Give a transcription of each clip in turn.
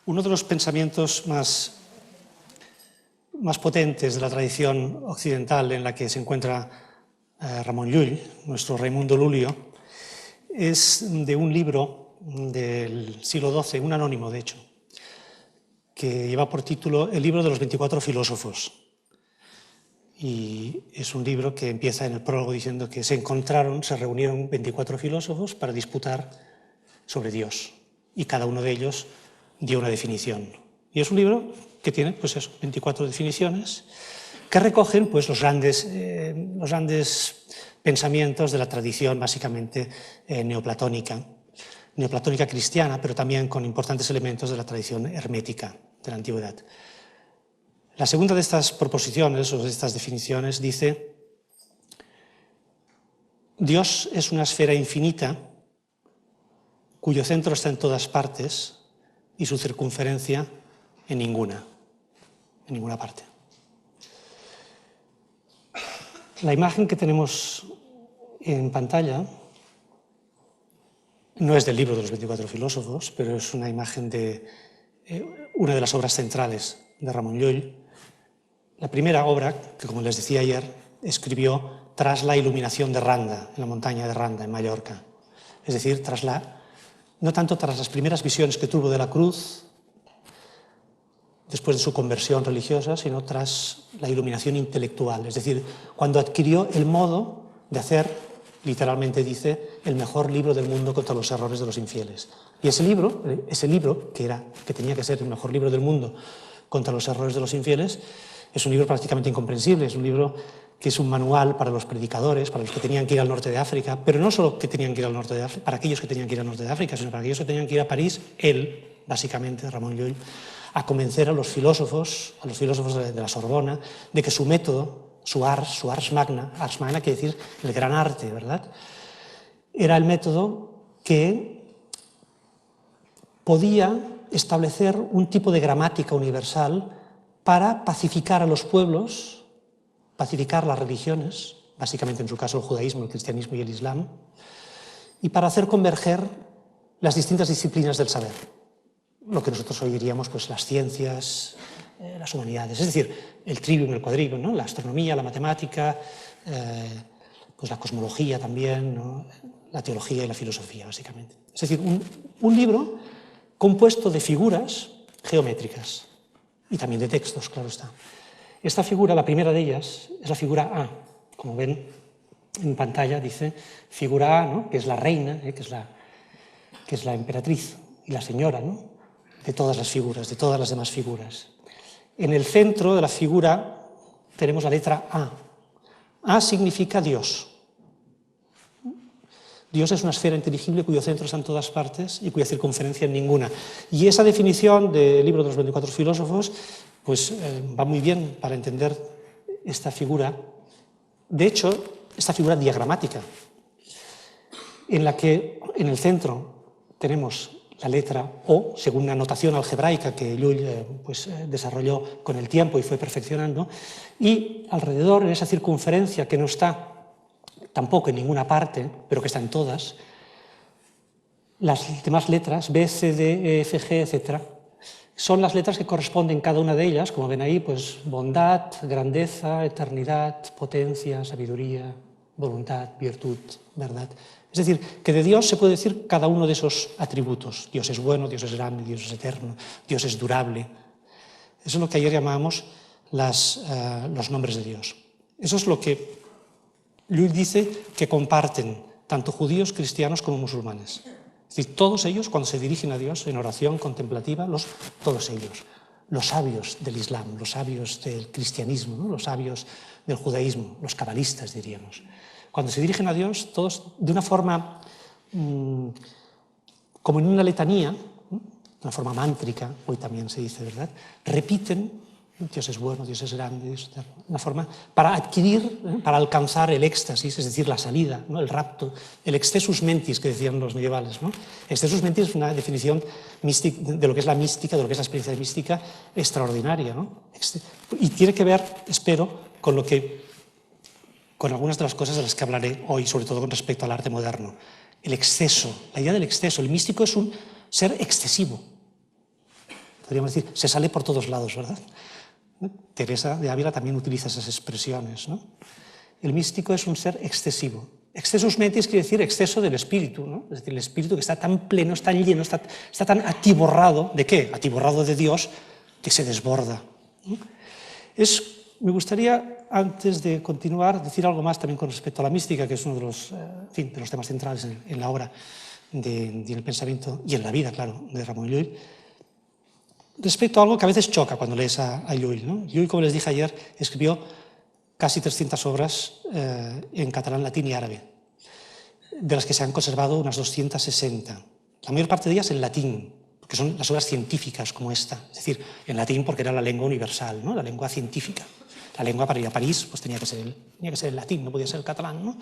Uno de los pensamientos más potentes de la tradición occidental en la que se encuentra Ramon Llull, nuestro Raimundo Lulio, es de un libro del siglo XII, un anónimo de hecho, que lleva por título El libro de los 24 filósofos. Y es un libro que empieza en el prólogo diciendo que se reunieron 24 filósofos para disputar sobre Dios. Y cada uno de ellos dio una definición. Y es un libro que tiene, pues eso, 24 definiciones que recogen pues, los grandes pensamientos de la tradición básicamente neoplatónica cristiana, pero también con importantes elementos de la tradición hermética de la antigüedad. La segunda de estas proposiciones o de estas definiciones dice: Dios es una esfera infinita cuyo centro está en todas partes y su circunferencia en ninguna parte. La imagen que tenemos en pantalla no es del libro de los 24 filósofos, pero es una imagen de una de las obras centrales de Ramon Llull. La primera obra, que como les decía ayer, escribió tras la iluminación de Randa, en la montaña de Randa, en Mallorca. Es decir, no tanto tras las primeras visiones que tuvo de la cruz, después de su conversión religiosa, sino tras la iluminación intelectual. Es decir, cuando adquirió el modo de hacer, literalmente dice, el mejor libro del mundo contra los errores de los infieles. Y ese libro que tenía que ser el mejor libro del mundo contra los errores de los infieles, es un libro prácticamente incomprensible, es un libro que es un manual para los predicadores, para los que tenían que ir al norte de África, pero no solo que tenían que ir al norte de África, para aquellos que tenían que ir al norte de África, sino para aquellos que tenían que ir a París, él, básicamente, Ramon Llull, a convencer a los filósofos de la Sorbona, de que su método, su ars magna quiere decir el gran arte, ¿verdad?, era el método que podía establecer un tipo de gramática universal para pacificar a los pueblos, pacificar las religiones, básicamente en su caso el judaísmo, el cristianismo y el islam, y para hacer converger las distintas disciplinas del saber, lo que nosotros hoy diríamos pues, las ciencias, las humanidades, es decir, el trivium y el quadrivium, ¿no? La astronomía, la matemática, pues la cosmología también, ¿no? La teología y la filosofía, básicamente. Es decir, un libro compuesto de figuras geométricas y también de textos, claro está. Esta figura, la primera de ellas, es la figura A. Como ven en pantalla, dice figura A, ¿no?, que es la reina, que es la emperatriz y la señora, ¿no?, de todas las figuras, de todas las demás figuras. En el centro de la figura tenemos la letra A. A significa Dios. Dios es una esfera inteligible cuyo centro está en todas partes y cuya circunferencia en ninguna. Y esa definición del libro de los 24 filósofos pues, va muy bien para entender esta figura. De hecho, esta figura diagramática, en la que en el centro tenemos la letra O, según una notación algebraica que Llull desarrolló con el tiempo y fue perfeccionando, y alrededor, en esa circunferencia que no está tampoco en ninguna parte, pero que está en todas, las demás letras, B, C, D, E, F, G, etc., son las letras que corresponden cada una de ellas, como ven ahí, pues bondad, grandeza, eternidad, potencia, sabiduría, voluntad, virtud, verdad. Es decir, que de Dios se puede decir cada uno de esos atributos. Dios es bueno, Dios es grande, Dios es eterno, Dios es durable. Eso es lo que ayer llamábamos los nombres de Dios. Eso es lo que Llull dice que comparten tanto judíos, cristianos como musulmanes. Es decir, todos ellos, cuando se dirigen a Dios en oración contemplativa, todos ellos, los sabios del Islam, los sabios del cristianismo, ¿no?, los sabios del judaísmo, los cabalistas, diríamos. Cuando se dirigen a Dios, todos de una forma, como en una letanía, una forma mántrica, hoy también se dice, ¿verdad?, repiten: Dios es bueno, Dios es grande, Dios es eterno. Una forma para adquirir, para alcanzar el éxtasis, es decir, la salida, ¿no?, el rapto, el excessus mentis que decían los medievales, ¿no? Excessus mentis es una definición de lo que es la mística, de lo que es la experiencia mística extraordinaria, ¿no? Y tiene que ver, espero, con algunas de las cosas de las que hablaré hoy, sobre todo con respecto al arte moderno. El exceso, la idea del exceso. El místico es un ser excesivo. podríamos decir, se sale por todos lados, ¿verdad? Teresa de Ávila también utiliza esas expresiones, ¿no? El místico es un ser excesivo. Excesus mentis quiere decir exceso del espíritu, ¿no? Es decir, el espíritu que está tan pleno, está tan lleno, está tan atiborrado, ¿de qué? Atiborrado de Dios, que se desborda, ¿no? Me gustaría, antes de continuar, decir algo más también con respecto a la mística, que es uno de los, de los temas centrales en la obra, en el pensamiento y en la vida, claro, de Ramon Llull, respecto a algo que a veces choca cuando lees a Llull, ¿no? Llull, como les dije ayer, escribió casi 300 obras en catalán, latín y árabe, de las que se han conservado unas 260. La mayor parte de ellas en latín, porque son las obras científicas como esta, es decir, en latín porque era la lengua universal, ¿no? La lengua científica. La lengua para ir a París pues tenía que ser el latín, no podía ser el catalán, ¿no?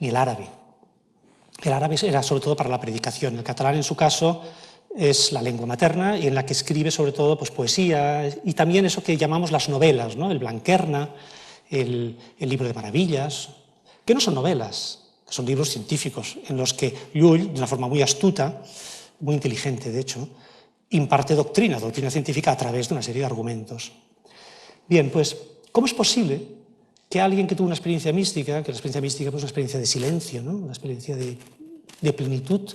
Ni el árabe. El árabe era sobre todo para la predicación. El catalán, en su caso, es la lengua materna y en la que escribe sobre todo pues, poesía y también eso que llamamos las novelas, ¿no? El Blanquerna, el libro de maravillas, que no son novelas, que son libros científicos en los que Llull, de una forma muy astuta, muy inteligente de hecho, imparte doctrina científica a través de una serie de argumentos. Bien, pues, ¿cómo es posible que alguien que tuvo una experiencia mística, que la experiencia mística es una experiencia de silencio, ¿no? Una experiencia de plenitud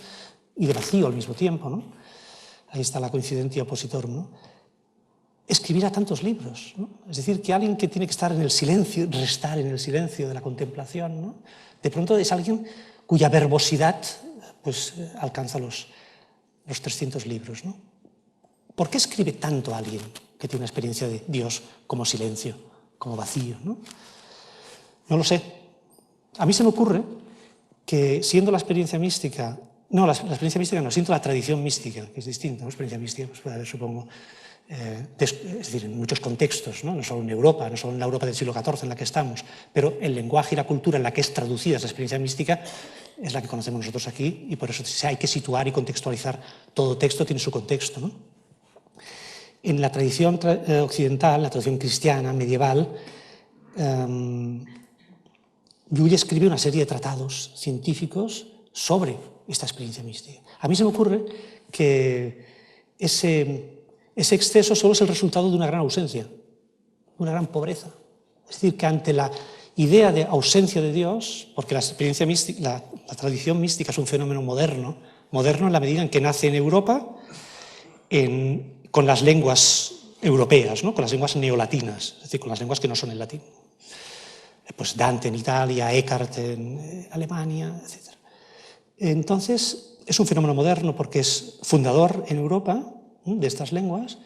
y de vacío al mismo tiempo, ¿no? Ahí está la coincidencia opositor, ¿no? Escribir a tantos libros, ¿no? Es decir, que alguien que tiene que estar en el silencio, restar en el silencio de la contemplación, ¿no? De pronto es alguien cuya verbosidad pues, alcanza los 300 libros, ¿no? ¿Por qué escribe tanto alguien que tiene una experiencia de Dios como silencio, como vacío, ¿no? No lo sé. A mí se me ocurre que siendo la experiencia mística, no, la experiencia mística no, siento la tradición mística, que es distinta, ¿no? La experiencia mística pues puede haber, supongo, es decir, en muchos contextos, ¿no? No solo en Europa, no solo en la Europa del siglo XIV en la que estamos, pero el lenguaje y la cultura en la que es traducida esa experiencia mística es la que conocemos nosotros aquí y por eso hay que situar y contextualizar. Todo texto tiene su contexto, ¿no? En la tradición occidental, la tradición cristiana, medieval, Llull escribe una serie de tratados científicos sobre esta experiencia mística. A mí se me ocurre que ese exceso solo es el resultado de una gran ausencia, de una gran pobreza. Es decir, que ante la idea de ausencia de Dios, porque la experiencia mística, la tradición mística es un fenómeno moderno en la medida en que nace en Europa con las lenguas europeas, ¿no? Con las lenguas neolatinas, es decir, con las lenguas que no son el latín. Pues Dante en Italia, Eckhart en Alemania, etc. Entonces, es un fenómeno moderno porque es fundador en Europa de estas lenguas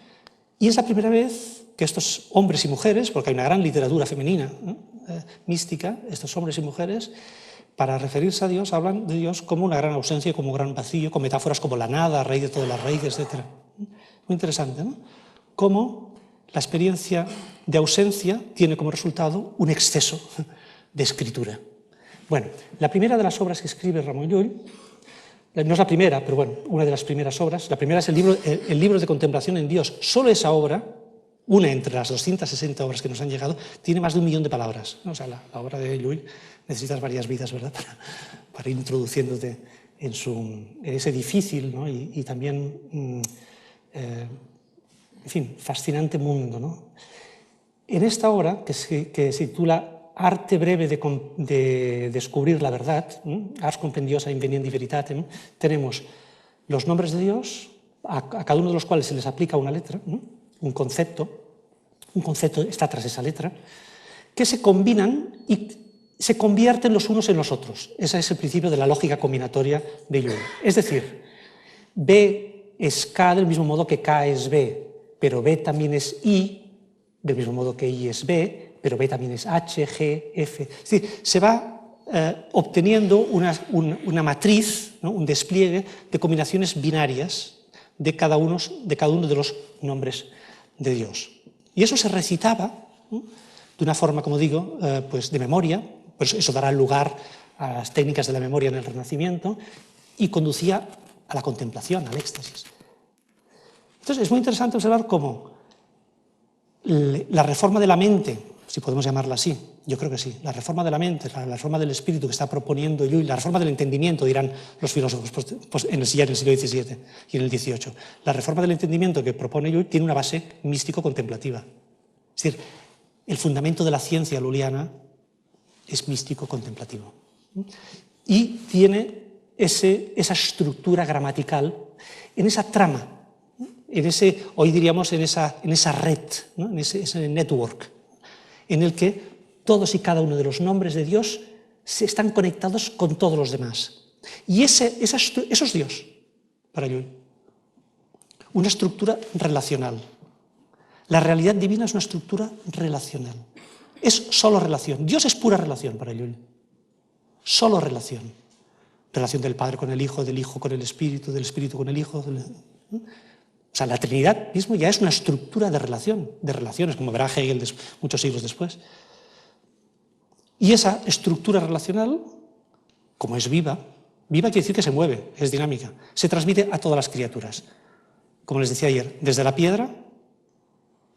y es la primera vez que estos hombres y mujeres, porque hay una gran literatura femenina, mística, estos hombres y mujeres, para referirse a Dios, hablan de Dios como una gran ausencia, como un gran vacío, con metáforas como la nada, raíz de todas las raíces, etc. Muy interesante, ¿no? Cómo la experiencia de ausencia tiene como resultado un exceso de escritura. Bueno, la primera de las obras que escribe Ramon Llull, no es la primera, pero bueno, una de las primeras obras, la primera es el libro de contemplación en Dios. Solo esa obra, una entre las 260 obras que nos han llegado, tiene más de 1 millón de palabras. O sea, la obra de Llull necesitas varias vidas, ¿verdad?, para ir introduciéndote en ese difícil, ¿no? y también, en fin, fascinante mundo, ¿no? En esta obra, que se titula Arte breve de descubrir la verdad, Ars compendiosa inveniendi veritatem, tenemos los nombres de Dios, a cada uno de los cuales se les aplica una letra, un concepto está tras esa letra, que se combinan y se convierten los unos en los otros. Ese es el principio de la lógica combinatoria de Llull. Es decir, B es K del mismo modo que K es B, pero B también es I, del mismo modo que I es B, pero B también es H, G, F. Es decir, se va obteniendo una matriz, ¿no? Un despliegue de combinaciones binarias de cada uno de los nombres de Dios. Y eso se recitaba, ¿no?, de una forma, como digo, pues de memoria, pues eso dará lugar a las técnicas de la memoria en el Renacimiento y conducía a la contemplación, al éxtasis. Entonces, es muy interesante observar cómo la reforma de la mente si podemos llamarla así. Yo creo que sí. La reforma de la mente, la reforma del espíritu que está proponiendo Llull, la reforma del entendimiento, dirán los filósofos ya en el siglo XVII y en el XVIII. La reforma del entendimiento que propone Llull tiene una base místico-contemplativa. Es decir, el fundamento de la ciencia lulliana es místico-contemplativo. Y tiene esa estructura gramatical, en esa trama, hoy diríamos en esa red, ¿no? en ese network, en el que todos y cada uno de los nombres de Dios están conectados con todos los demás. Y eso es Dios, para Llull. Una estructura relacional. La realidad divina es una estructura relacional. Es solo relación. Dios es pura relación para Llull. Solo relación. Relación del Padre con el Hijo, del Hijo con el Espíritu, del Espíritu con el Hijo. O sea, la Trinidad mismo ya es una estructura de relaciones, como verá Hegel muchos siglos después. Y esa estructura relacional, como es viva quiere decir que se mueve, es dinámica, se transmite a todas las criaturas. Como les decía ayer, desde la piedra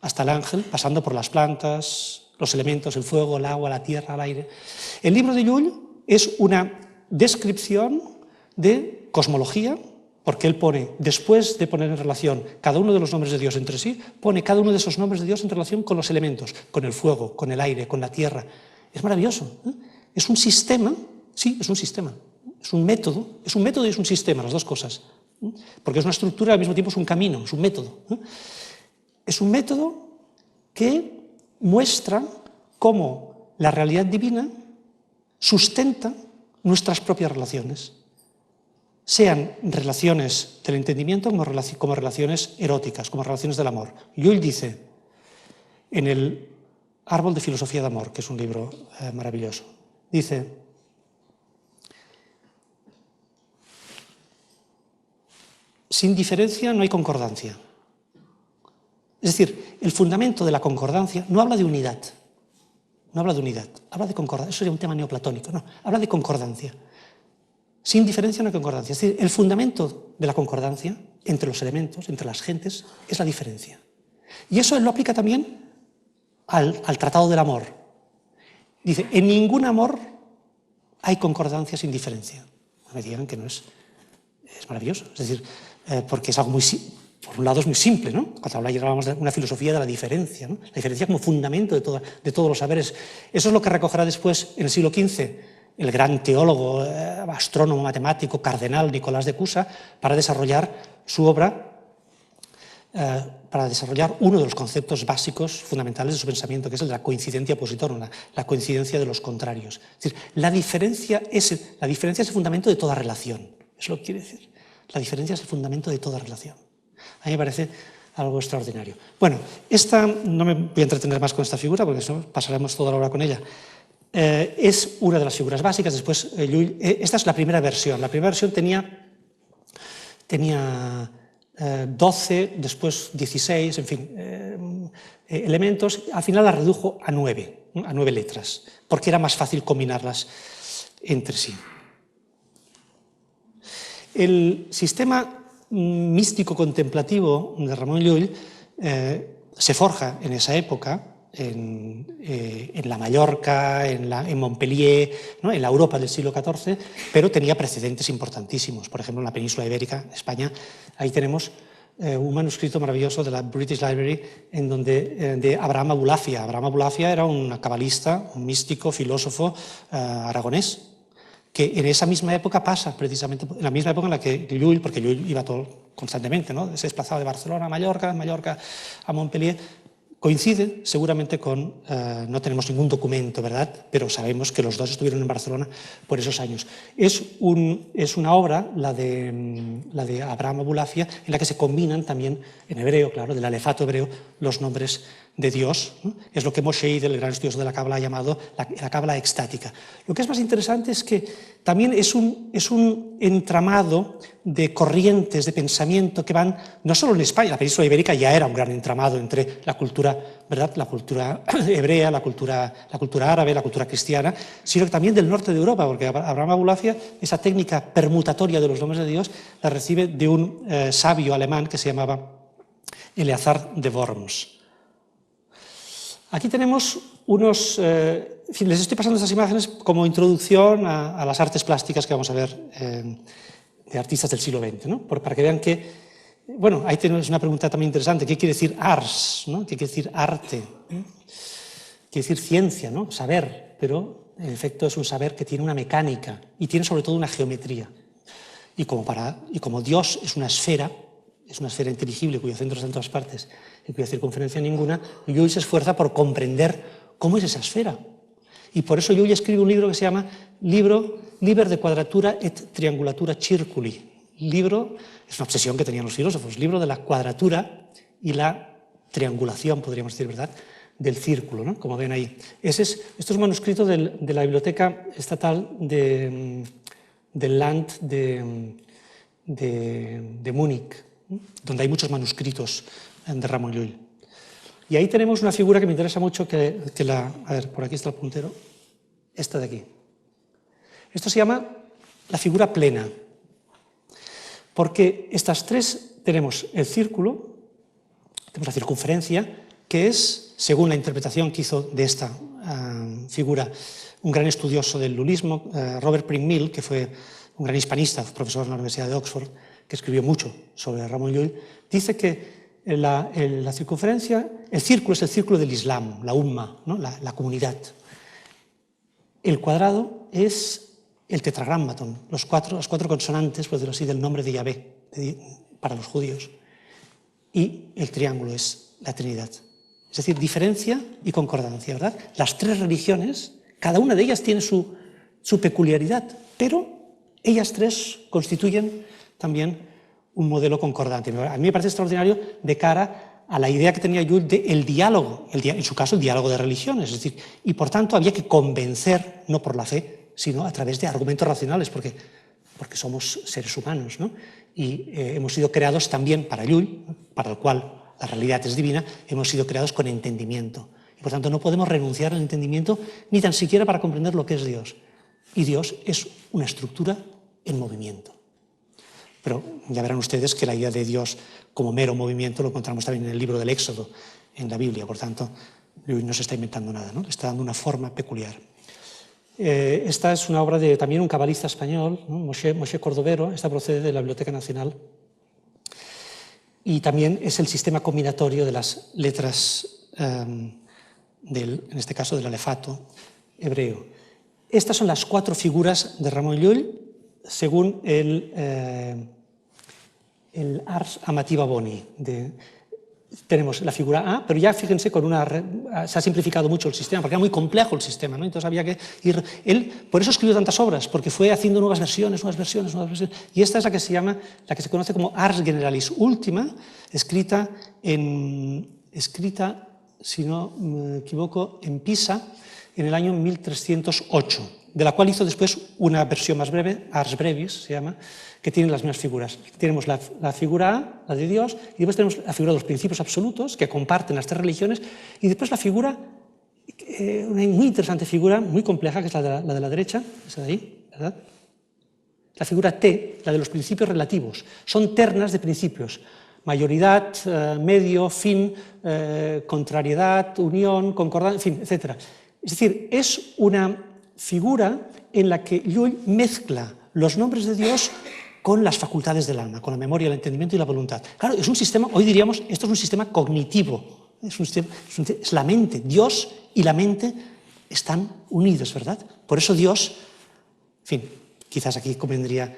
hasta el ángel, pasando por las plantas, los elementos, el fuego, el agua, la tierra, el aire. El libro de Llull es una descripción de cosmología, porque él pone, después de poner en relación cada uno de los nombres de Dios entre sí, pone cada uno de esos nombres de Dios en relación con los elementos, con el fuego, con el aire, con la tierra. Es maravilloso. Es un sistema, sí, es un sistema. Es un método y es un sistema, las dos cosas. Porque es una estructura, al mismo tiempo es un camino, es un método. Es un método que muestra cómo la realidad divina sustenta nuestras propias relaciones, sean relaciones del entendimiento como relaciones eróticas, como relaciones del amor. Llull dice, en el Árbol de Filosofía de Amor, que es un libro maravilloso, dice, sin diferencia no hay concordancia. Es decir, el fundamento de la concordancia no habla de unidad, habla de concordancia. Eso sería un tema neoplatónico, no, habla de concordancia. Sin diferencia no hay concordancia. Es decir, el fundamento de la concordancia entre los elementos, entre las gentes, es la diferencia. Y eso él lo aplica también al Tratado del Amor. Dice, en ningún amor hay concordancia sin diferencia. No me digan que no es maravilloso. Es decir, porque es algo muy por un lado es muy simple, ¿no? Cuando hablábamos de una filosofía de la diferencia, ¿no? La diferencia como fundamento de todos los saberes. Eso es lo que recogerá después, en el siglo XV, el gran teólogo, astrónomo, matemático, cardenal Nicolás de Cusa, para desarrollar su obra, para desarrollar uno de los conceptos básicos, fundamentales de su pensamiento, que es el de la coincidencia positora, la coincidencia de los contrarios. Es decir, la diferencia es el fundamento de toda relación. Es lo que quiere decir. La diferencia es el fundamento de toda relación. A mí me parece algo extraordinario. Bueno, no me voy a entretener más con esta figura, porque eso pasaremos toda la hora con ella. Es una de las figuras básicas. Después, esta es la primera versión. La primera versión tenía 12, después 16, en fin, elementos. Al final la redujo a 9 letras, porque era más fácil combinarlas entre sí. El sistema místico contemplativo de Ramon Llull se forja en esa época, en la Mallorca, en Montpellier, ¿no? En la Europa del siglo XIV, pero tenía precedentes importantísimos. Por ejemplo, en la península ibérica, España, ahí tenemos un manuscrito maravilloso de la British Library de Abraham Abulafia. Abraham Abulafia era un cabalista, un místico, filósofo aragonés, que en esa misma época pasa, precisamente, en la misma época en la que Llull, porque Llull iba constantemente, ¿no? Se desplazaba de Barcelona a Mallorca, Mallorca a Montpellier, coincide seguramente con, no tenemos ningún documento, ¿verdad?, pero sabemos que los dos estuvieron en Barcelona por esos años. Es una obra, la de Abraham Abulafia, en la que se combinan también, en hebreo, claro, del alefato hebreo, los nombres de Dios, ¿no? Es lo que Moshe Idel, el gran estudioso de la Cábala, ha llamado la Cábala extática. Lo que es más interesante es que también es un entramado de corrientes de pensamiento que van, no solo en España, la península ibérica ya era un gran entramado entre la cultura, ¿verdad?, la cultura hebrea, la cultura árabe, la cultura cristiana, sino que también del norte de Europa, porque Abraham Abulafia, esa técnica permutatoria de los nombres de Dios, la recibe de un sabio alemán que se llamaba Eleazar de Worms. Aquí tenemos unos... en fin, les estoy pasando estas imágenes como introducción a las artes plásticas que vamos a ver de artistas del siglo XX, ¿no? Para que vean que... Bueno, ahí tenemos una pregunta también interesante. ¿Qué quiere decir ars? ¿No? ¿Qué quiere decir arte? Quiere decir ciencia, ¿no? Saber, pero en efecto es un saber que tiene una mecánica y tiene sobre todo una geometría. Y como Dios es una esfera inteligible cuyo centro está en todas partes y cuya circunferencia ninguna, Llull se esfuerza por comprender cómo es esa esfera. Y por eso Llull escribe un libro que se llama Liber de quadratura et triangulatura circuli. Libro, es una obsesión que tenían los filósofos, libro de la cuadratura y la triangulación, podríamos decir, ¿verdad?, del círculo, ¿no? Como ven ahí. Esto es un manuscrito de la Biblioteca Estatal del Land de Múnich, donde hay muchos manuscritos de Ramon Llull. Y ahí tenemos una figura que me interesa mucho, a ver, por aquí está el puntero, esta de aquí. Esto se llama la figura plena, porque estas tres, tenemos el círculo, tenemos la circunferencia, que es, según la interpretación que hizo de esta figura un gran estudioso del lullismo, Robert Pring-Mill, que fue un gran hispanista, profesor en la Universidad de Oxford, que escribió mucho sobre Ramon Llull, dice que la circunferencia, el círculo es el círculo del Islam, la umma, ¿no? la comunidad. El cuadrado es el tetragrámaton, las cuatro consonantes, por decirlo así, del nombre de Yahvé para los judíos. Y el triángulo es la Trinidad. Es decir, diferencia y concordancia, ¿verdad? Las tres religiones, cada una de ellas tiene su peculiaridad, pero ellas tres constituyen también un modelo concordante. A mí me parece extraordinario de cara a la idea que tenía Llull del diálogo, en su caso el diálogo de religiones, es decir, y por tanto había que convencer, no por la fe, sino a través de argumentos racionales, porque somos seres humanos, ¿no? Y hemos sido creados también para Llull, para el cual la realidad es divina, hemos sido creados con entendimiento. Y por tanto no podemos renunciar al entendimiento ni tan siquiera para comprender lo que es Dios. Y Dios es una estructura en movimiento. Pero ya verán ustedes que la idea de Dios como mero movimiento lo encontramos también en el libro del Éxodo, en la Biblia. Por tanto, Llull no se está inventando nada, ¿no? Le está dando una forma peculiar. Esta es una obra de también un cabalista español, ¿no? Moshe Cordovero. Esta procede de la Biblioteca Nacional. Y también es el sistema combinatorio de las letras, en este caso del alefato hebreo. Estas son las 4 figuras de Ramon Llull, según el Ars Amativa Boni. Tenemos la figura A, pero ya fíjense, se ha simplificado mucho el sistema, porque era muy complejo el sistema, ¿no? Entonces había que ir... Él, por eso escribió tantas obras, porque fue haciendo nuevas versiones, y esta es la que se conoce como Ars Generalis Ultima, escrita, si no me equivoco, en Pisa, en el año 1308, de la cual hizo después una versión más breve, Ars Brevis se llama, que tiene las mismas figuras. Tenemos la figura A, la de Dios, y después tenemos la figura de los principios absolutos, que comparten las 3 religiones, y después la figura, una muy interesante figura, muy compleja, que es la de la derecha, esa de ahí, ¿verdad? La figura T, la de los principios relativos. Son ternas de principios. Mayoridad, medio, fin, contrariedad, unión, concordancia, en fin, etc. Es decir, es una figura en la que Llull mezcla los nombres de Dios con las facultades del alma, con la memoria, el entendimiento y la voluntad. Claro, es un sistema, hoy diríamos, esto es un sistema cognitivo, es la mente. Dios y la mente están unidos, ¿verdad? Por eso Dios, en fin, quizás aquí convendría,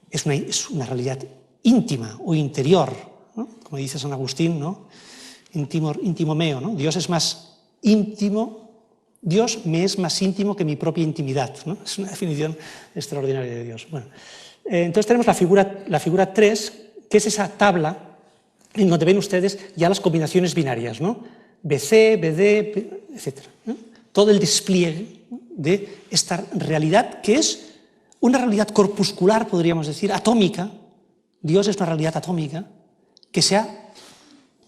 es una realidad íntima o interior, ¿no? Como dice San Agustín, ¿no? Íntimo meo, ¿no? Dios es más íntimo, Dios me es más íntimo que mi propia intimidad, ¿no? Es una definición extraordinaria de Dios. Bueno, entonces tenemos la figura 3, que es esa tabla en donde ven ustedes ya las combinaciones binarias, ¿no? BC, BD, etc. ¿no? Todo el despliegue de esta realidad, que es una realidad corpuscular, podríamos decir, atómica. Dios es una realidad atómica que se ha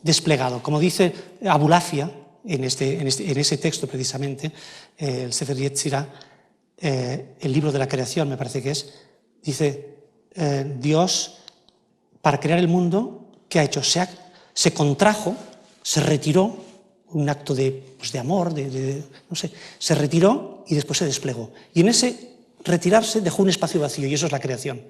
desplegado. Como dice Abulafia, en ese texto precisamente, el Sefer Yetzirah, el libro de la creación, me parece que es, dice, Dios, para crear el mundo, ¿qué ha hecho? Se contrajo, se retiró un acto pues de amor, no sé, se retiró y después se desplegó. Y en ese retirarse dejó un espacio vacío, y eso es la creación.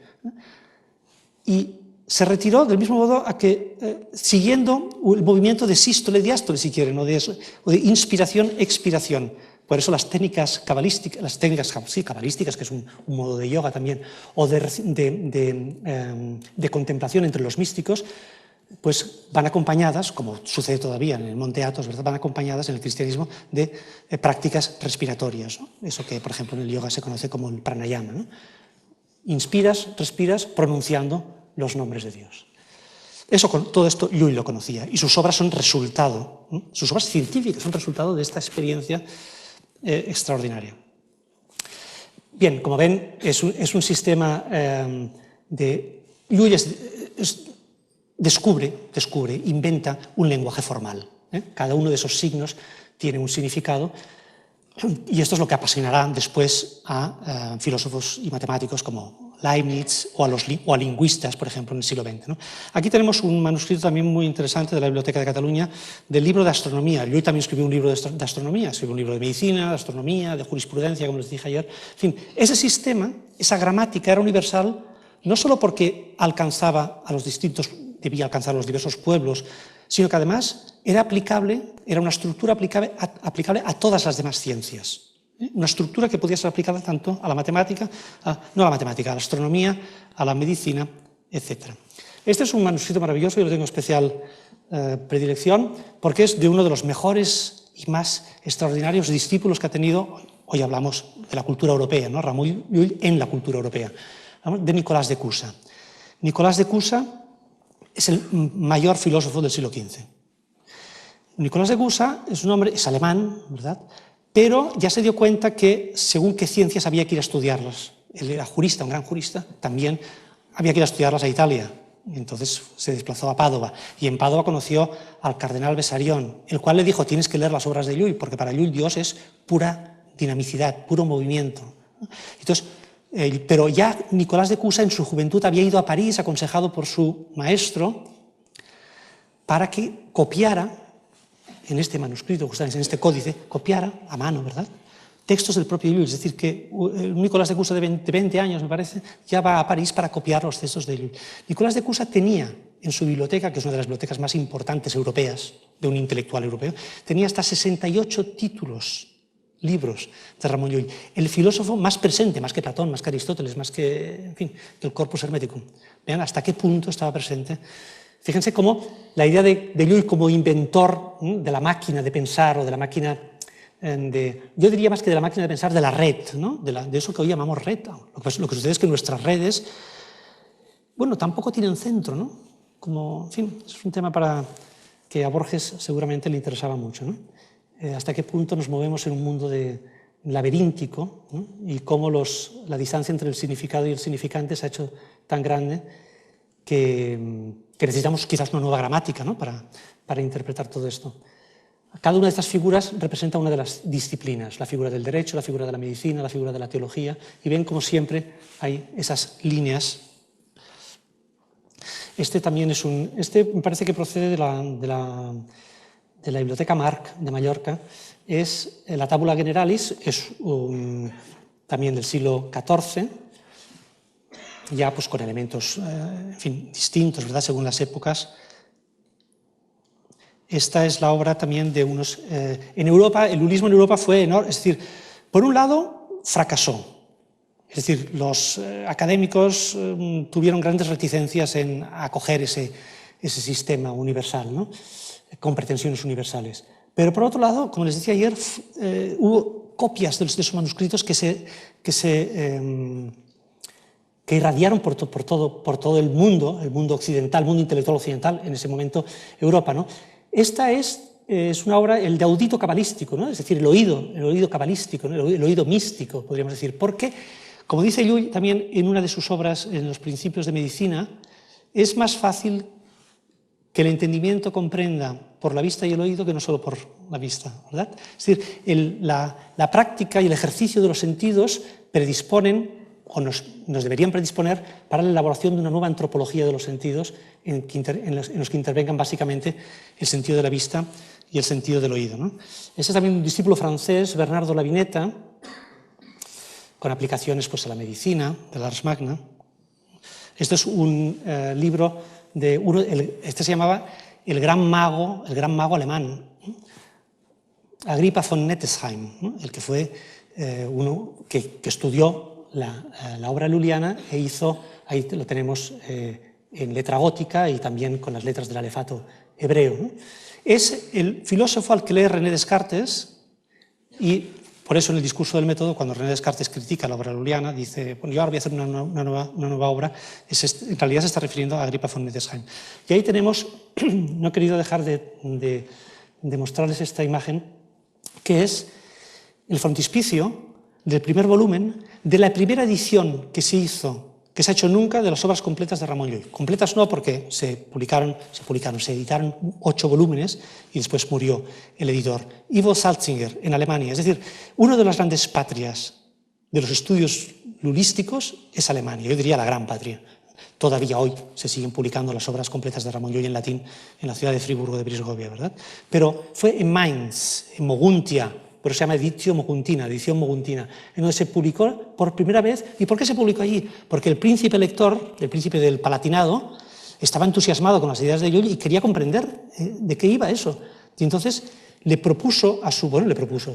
Y se retiró del mismo modo a que, siguiendo el movimiento de sístole, diástole, si quieren, o de inspiración, expiración. Por eso las técnicas cabalísticas, que es un modo de yoga también, o de contemplación entre los místicos, pues van acompañadas, como sucede todavía en el Monte Athos, ¿verdad? Van acompañadas en el cristianismo de prácticas respiratorias, ¿no? Eso que, por ejemplo, en el yoga se conoce como el pranayama, ¿no? Inspiras, respiras, pronunciando los nombres de Dios. Todo esto Llull lo conocía, y sus obras son resultado, ¿no? Sus obras científicas son resultado de esta experiencia extraordinaria. Bien, como ven, es un sistema de... Llull descubre, inventa un lenguaje formal. Cada uno de esos signos tiene un significado, y esto es lo que apasionará después a filósofos y matemáticos como Leibniz o a lingüistas, por ejemplo, en el siglo XX, ¿no? Aquí tenemos un manuscrito también muy interesante de la Biblioteca de Cataluña del libro de astronomía. Llull también escribió un libro de astronomía, escribió un libro de medicina, de astronomía, de jurisprudencia, como les dije ayer. En fin, ese sistema, esa gramática era universal, no solo porque debía alcanzar a los diversos pueblos, sino que además era una estructura aplicable a todas las demás ciencias. Una estructura que podía ser aplicada tanto a la matemática, a la astronomía, a la medicina, etc. Este es un manuscrito maravilloso, yo lo tengo especial predilección, porque es de uno de los mejores y más extraordinarios discípulos que ha tenido, hoy hablamos de la cultura europea, ¿no? Ramon Llull en la cultura europea, de Nicolás de Cusa. Nicolás de Cusa es el mayor filósofo del siglo XV. Nicolás de Cusa es alemán, ¿verdad? Pero ya se dio cuenta que según qué ciencias había que ir a estudiarlas. Él era jurista, un gran jurista, también había que ir a estudiarlas a Italia. Entonces se desplazó a Padova, y en Padova conoció al cardenal Bessarion, el cual le dijo: tienes que leer las obras de Llull, porque para Llull Dios es pura dinamicidad, puro movimiento. Entonces, pero ya Nicolás de Cusa en su juventud había ido a París, aconsejado por su maestro, para que copiara en este manuscrito, justamente en este códice, copiara a mano, ¿verdad?, textos del propio Llull. Es decir, que Nicolás de Cusa, de 20 años, me parece, ya va a París para copiar los textos de Llull. Nicolás de Cusa tenía en su biblioteca, que es una de las bibliotecas más importantes europeas, de un intelectual europeo, tenía hasta 68 libros de Ramon Llull, el filósofo más presente, más que Platón, más que Aristóteles, más que, en fin, el Corpus Hermeticum. Vean hasta qué punto estaba presente. Fíjense cómo la idea de Llull como inventor de la máquina de pensar, o de la máquina yo diría más que de la máquina de pensar, de la red, ¿no? de eso que hoy llamamos red. Lo que sucede es que nuestras redes, bueno, tampoco tienen centro, ¿no? En fin, es un tema que a Borges seguramente le interesaba mucho, ¿no? Hasta qué punto nos movemos en un mundo laberíntico, ¿no? Y cómo la distancia entre el significado y el significante se ha hecho tan grande que necesitamos quizás una nueva gramática, ¿no?, para interpretar todo esto. Cada una de estas figuras representa una de las disciplinas: la figura del derecho, la figura de la medicina, la figura de la teología, y ven como siempre hay esas líneas. Este también me parece que procede de la Biblioteca Marc de Mallorca, es la Tabula Generalis, es también del siglo XIV, ya pues con elementos en fin, distintos, ¿verdad?, según las épocas. Esta es la obra también de unos... en Europa, el lullismo en Europa fue enorme, es decir, por un lado fracasó, es decir, los académicos tuvieron grandes reticencias en acoger ese sistema universal, ¿no?, con pretensiones universales. Pero por otro lado, como les decía ayer, hubo copias de esos manuscritos que irradiaron por todo el mundo occidental, el mundo intelectual occidental, en ese momento Europa, ¿no? Esta es una obra, el de audito cabalístico, ¿no? Es decir, el oído cabalístico, ¿no?, el oído místico, podríamos decir, porque, como dice Llull también en una de sus obras, en los Principios de Medicina, es más fácil que el entendimiento comprenda por la vista y el oído que no solo por la vista, ¿verdad? Es decir, la práctica y el ejercicio de los sentidos predisponen, o nos deberían predisponer, para la elaboración de una nueva antropología de los sentidos en los que intervengan básicamente el sentido de la vista y el sentido del oído, ¿no? Este es también un discípulo francés, Bernardo Lavineta, con aplicaciones pues, a la medicina, del Ars Magna. Este es un libro de este se llamaba el gran mago alemán, Agrippa von Nettesheim, ¿no? El que fue uno que estudió la obra luliana e hizo, ahí lo tenemos en letra gótica y también con las letras del alefato hebreo, ¿no? Es el filósofo al que lee René Descartes, y por eso en el discurso del método, cuando René Descartes critica la obra luliana, dice, bueno, yo ahora voy a hacer una nueva obra, en realidad se está refiriendo a Agrippa von Nettesheim. Y ahí tenemos, no he querido dejar de mostrarles esta imagen, que es el frontispicio del primer volumen de la primera edición que se ha hecho nunca de las obras completas de Ramón Llull. Completas no, porque se editaron 8 volúmenes y después murió el editor. Ivo Salzinger, en Alemania. Es decir, una de las grandes patrias de los estudios lulísticos es Alemania, yo diría la gran patria. Todavía hoy se siguen publicando las obras completas de Ramón Llull en latín en la ciudad de Friburgo de Brisgovia, ¿verdad? Pero fue en Mainz, en Moguntia, por eso se llama edición moguntina, en donde se publicó por primera vez. ¿Y por qué se publicó allí? Porque el príncipe lector, el príncipe del Palatinado, estaba entusiasmado con las ideas de Llull y quería comprender de qué iba eso. Y entonces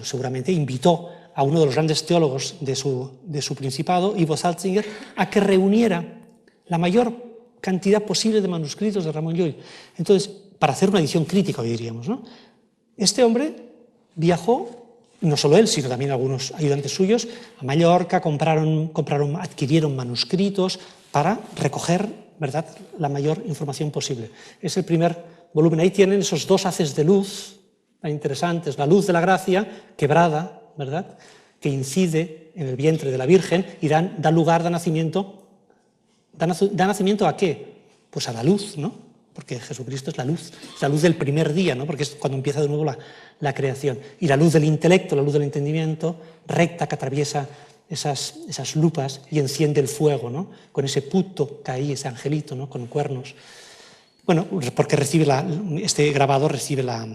seguramente invitó a uno de los grandes teólogos de su principado, Ivo Salzinger, a que reuniera la mayor cantidad posible de manuscritos de Ramón Llull. Entonces, para hacer una edición crítica, hoy diríamos, ¿no? Este hombre viajó, no solo él, sino también algunos ayudantes suyos, a Mallorca, adquirieron manuscritos para recoger, ¿verdad?, la mayor información posible. Es el primer volumen. Ahí tienen esos 2 haces de luz tan interesantes, la luz de la gracia, quebrada, ¿verdad?, que incide en el vientre de la Virgen y da nacimiento. ¿Da nacimiento a qué? Pues a la luz, ¿no? Porque Jesucristo es la luz del primer día, ¿no? Porque es cuando empieza de nuevo la creación. Y la luz del intelecto, la luz del entendimiento, recta, que atraviesa esas lupas y enciende el fuego, ¿no? Con ese puto caí, ese angelito, ¿no? Con cuernos. Bueno, porque este grabado recibe las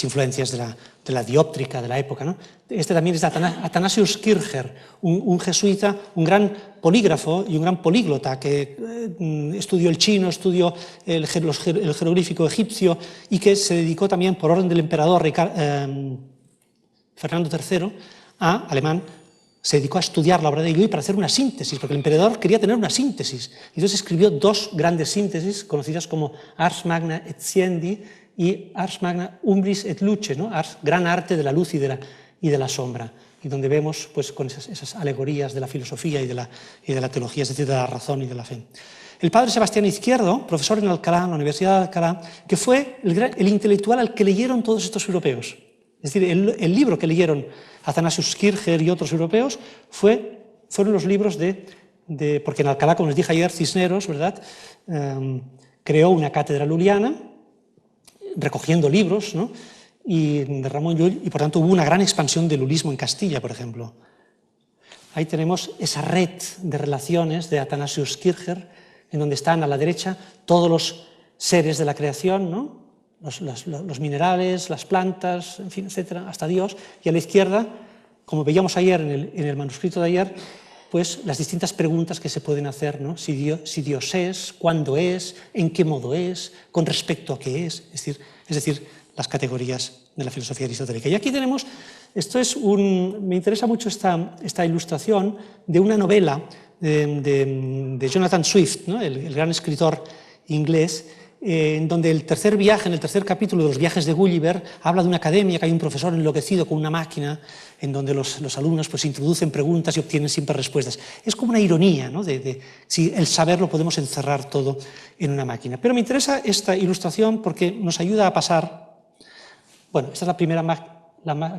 influencias de la dióptrica de la época, ¿no? Este también es de Athanasius Kircher, un jesuita, un gran polígrafo y un gran políglota que estudió el chino, estudió el jeroglífico egipcio y que se dedicó también, por orden del emperador Fernando III, alemán, se dedicó a estudiar la obra de Llull para hacer una síntesis, porque el emperador quería tener una síntesis. Entonces escribió 2 grandes síntesis, conocidas como Ars Magna et Sciendi y Ars Magna Umbris et Luce, ¿no? Gran arte de la luz y de la sombra, y donde vemos pues, con esas alegorías de la filosofía y de la teología, es decir, de la razón y de la fe. El padre Sebastián Izquierdo, profesor en Alcalá, en la Universidad de Alcalá, que fue el intelectual al que leyeron todos estos europeos. Es decir, el libro que leyeron Athanasius Kircher y otros europeos fueron los libros porque en Alcalá, como les dije ayer, Cisneros, ¿verdad?, creó una cátedra luliana, recogiendo libros, ¿no?, y de Ramón Llull, y por tanto hubo una gran expansión del lulismo en Castilla, por ejemplo. Ahí tenemos esa red de relaciones de Athanasius Kircher, en donde están a la derecha todos los seres de la creación, ¿no?, los minerales, las plantas, en fin, etcétera, hasta Dios, y a la izquierda, como veíamos ayer en el manuscrito de ayer, pues las distintas preguntas que se pueden hacer, ¿no?, si Dios es, cuándo es, en qué modo es, con respecto a qué es decir, las categorías de la filosofía aristotélica. Y aquí tenemos, me interesa mucho esta ilustración de una novela de Jonathan Swift, ¿no?, el gran escritor inglés, en donde en el tercer capítulo de los viajes de Gulliver, habla de una academia que hay un profesor enloquecido con una máquina en donde los alumnos pues, introducen preguntas y obtienen siempre respuestas. Es como una ironía, ¿no?, de si el saber lo podemos encerrar todo en una máquina. Pero me interesa esta ilustración porque nos ayuda a pasar. Bueno, esta es la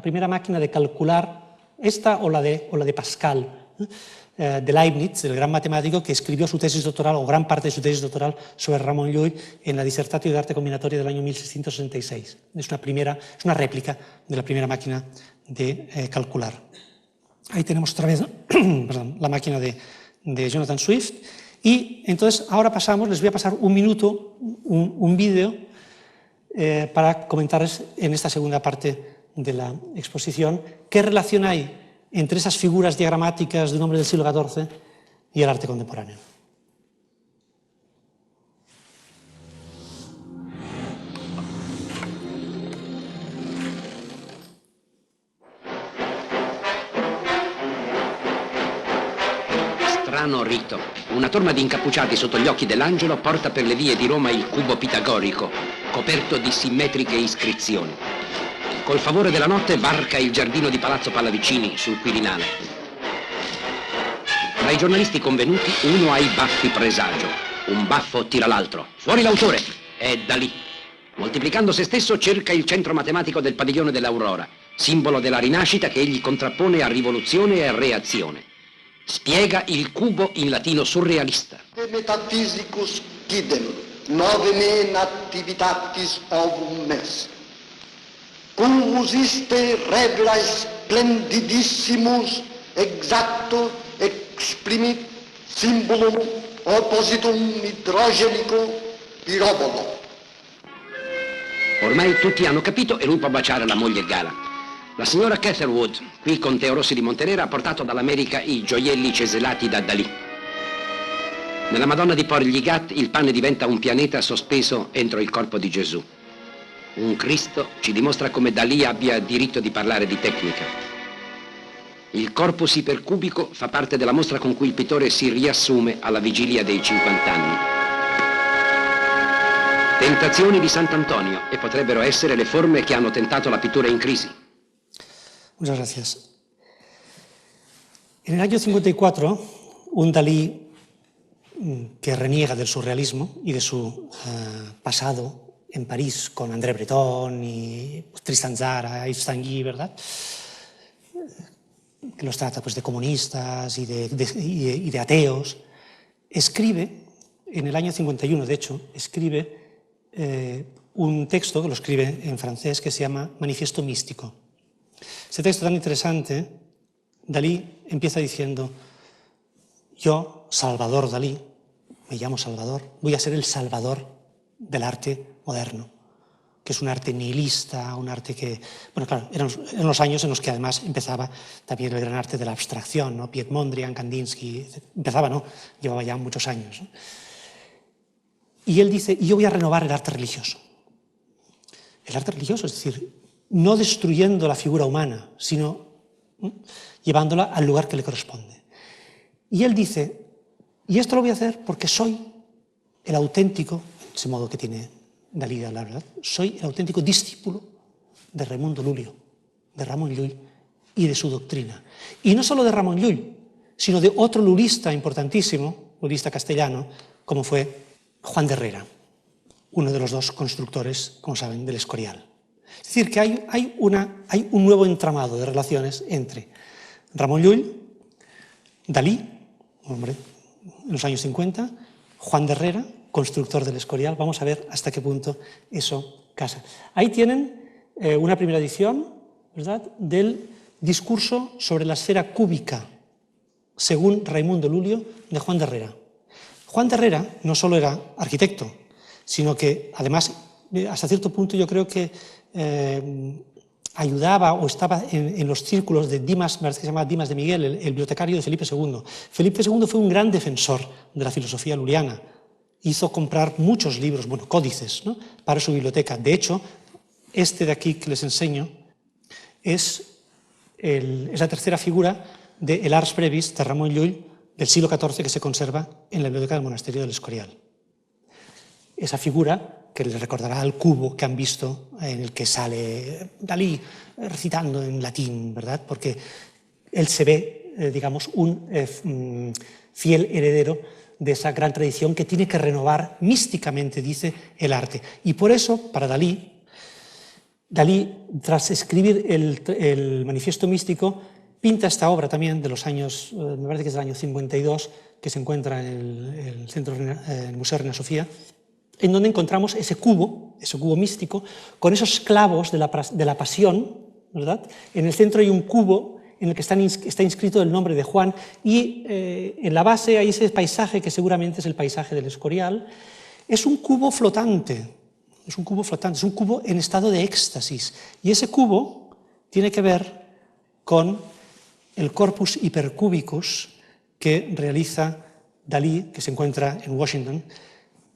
primera máquina de calcular, esta o la de Pascal, de Leibniz, el gran matemático que escribió su tesis doctoral, o gran parte de su tesis doctoral, sobre Ramón Llull en la Dissertatio de Arte Combinatoria del año 1666. Es una réplica de la primera máquina de calcular. Ahí tenemos otra vez perdón, la máquina de Jonathan Swift. Y entonces ahora les voy a pasar un minuto, un vídeo para comentarles en esta segunda parte de la exposición qué relación hay entre esas figuras diagramáticas de un hombre del siglo XIV y el arte contemporáneo. Strano rito. Una torma di incappucciati sotto gli occhi dell'angelo porta per le vie di Roma il cubo pitagorico, coperto di simmetriche iscrizioni. Col favore della notte varca il giardino di Palazzo Pallavicini sul Quirinale. Tra i giornalisti convenuti, uno ha i baffi presagio. Un baffo tira l'altro. Fuori l'autore! È Dalì. Moltiplicando se stesso cerca il centro matematico del padiglione dell'Aurora, simbolo della rinascita che egli contrappone a rivoluzione e a reazione. Spiega il cubo in latino surrealista. De metaphysicus quidem, novene nativitatis ovum mes. Cubus iste regla splendidissimus exacto exprimit symbolum oppositum hidrogenico pirobolo. Ormai tutti hanno capito e lui può baciare la moglie Gala. La signora Catherwood, qui con Teo Rossi di Montenera, ha portato dall'America i gioielli cesellati da Dalì. Nella Madonna di Port-Ligat il pane diventa un pianeta sospeso entro il corpo di Gesù. Un Cristo ci dimostra come Dalì abbia diritto di parlare di tecnica. Il corpus ipercubico fa parte della mostra con cui il pittore si riassume alla vigilia dei 50 anni. Tentazioni di Sant'Antonio, e potrebbero essere le forme che hanno tentato la pittura in crisi. Muchas gracias. En el año 54, un Dalí que reniega del surrealismo y de su pasado en París con André Breton y Tristan Tzara, Yves Tanguy, ¿verdad? Que los trata pues, de comunistas y de ateos, escribe, en el año 51 de hecho, escribe un texto, que lo escribe en francés, que se llama Manifiesto Místico. Este texto tan interesante, Dalí empieza diciendo: yo, Salvador Dalí, me llamo Salvador, voy a ser el salvador del arte moderno, que es un arte nihilista, un arte que, bueno, claro, eran los años en los que además empezaba también el gran arte de la abstracción, ¿no? Piet Mondrian, Kandinsky, empezaba, ¿no? Llevaba ya muchos años, ¿no? Y él dice, y yo voy a renovar el arte religioso. El arte religioso, es decir, no destruyendo la figura humana, sino llevándola al lugar que le corresponde. Y él dice, y esto lo voy a hacer porque soy el auténtico, ese modo que tiene Dalí de hablar, ¿verdad? Soy el auténtico discípulo de Raimundo Lulio, de Ramón Llull y de su doctrina. Y no solo de Ramón Llull, sino de otro lulista importantísimo, lulista castellano, como fue Juan de Herrera, uno de los dos constructores, como saben, del Escorial. Es decir, que hay un nuevo entramado de relaciones entre Ramón Llull, Dalí, un hombre en los años 50, Juan de Herrera, constructor del Escorial. Vamos a ver hasta qué punto eso casa. Ahí tienen una primera edición, ¿verdad?, del discurso sobre la esfera cúbica, según Raimundo Lulio, de Juan de Herrera. Juan de Herrera no solo era arquitecto, sino que además, hasta cierto punto, yo creo que ayudaba o estaba en los círculos de Dimas, que se llama Dimas de Miguel, el bibliotecario de Felipe II. Felipe II fue un gran defensor de la filosofía luliana. Hizo comprar muchos libros, bueno, códices, ¿no?, para su biblioteca. De hecho, este de aquí que les enseño es la tercera figura del Ars Brevis de Ramón Llull del siglo XIV que se conserva en la biblioteca del monasterio del Escorial. Esa figura que les recordará al cubo que han visto, en el que sale Dalí recitando en latín, ¿verdad? Porque él se ve, digamos, un fiel heredero de esa gran tradición que tiene que renovar místicamente, dice, el arte. Y por eso, para Dalí, tras escribir el Manifiesto Místico, pinta esta obra también de los años, me parece que es del año 52, que se encuentra en el Museo Reina Sofía, en donde encontramos ese cubo místico, con esos clavos de la pasión, ¿verdad? En el centro hay un cubo en el que está inscrito el nombre de Juan, y en la base hay ese paisaje que seguramente es el paisaje del Escorial. Es un cubo flotante, es un cubo flotante, es un cubo en estado de éxtasis. Y ese cubo tiene que ver con el corpus hypercubicus que realiza Dalí, que se encuentra en Washington,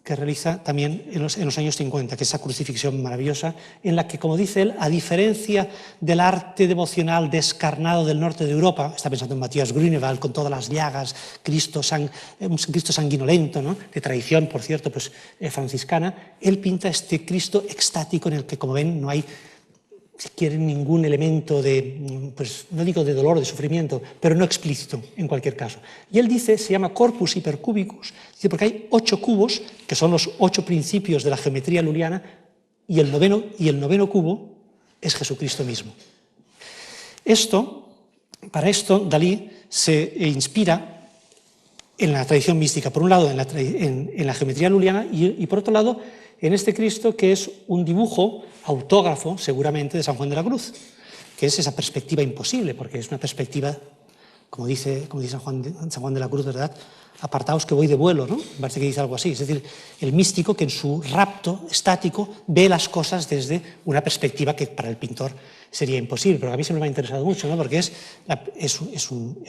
que realiza también en los años 50, que es esa crucifixión maravillosa, en la que, como dice él, a diferencia del arte devocional descarnado del norte de Europa, está pensando en Matías Grünewald, con todas las llagas, un Cristo sanguinolento, ¿no?, de tradición, por cierto, pues, franciscana, él pinta este Cristo extático en el que, como ven, no hay, si quieren, ningún elemento de, pues, no digo de dolor, de sufrimiento, pero no explícito en cualquier caso. Y él dice, se llama corpus hypercubicus, dice, porque hay 8 cubos, que son los 8 principios de la geometría luliana, y el noveno cubo es Jesucristo mismo. Para esto, Dalí se inspira en la tradición mística, por un lado en la geometría luliana y por otro lado en este Cristo que es un dibujo autógrafo, seguramente, de San Juan de la Cruz, que es esa perspectiva imposible, porque es una perspectiva, como dice San Juan de la Cruz, ¿verdad?, apartaos que voy de vuelo, ¿no? Me parece que dice algo así. Es decir, el místico que en su rapto estático ve las cosas desde una perspectiva que para el pintor sería imposible, pero a mí siempre me ha interesado mucho, ¿no?, porque es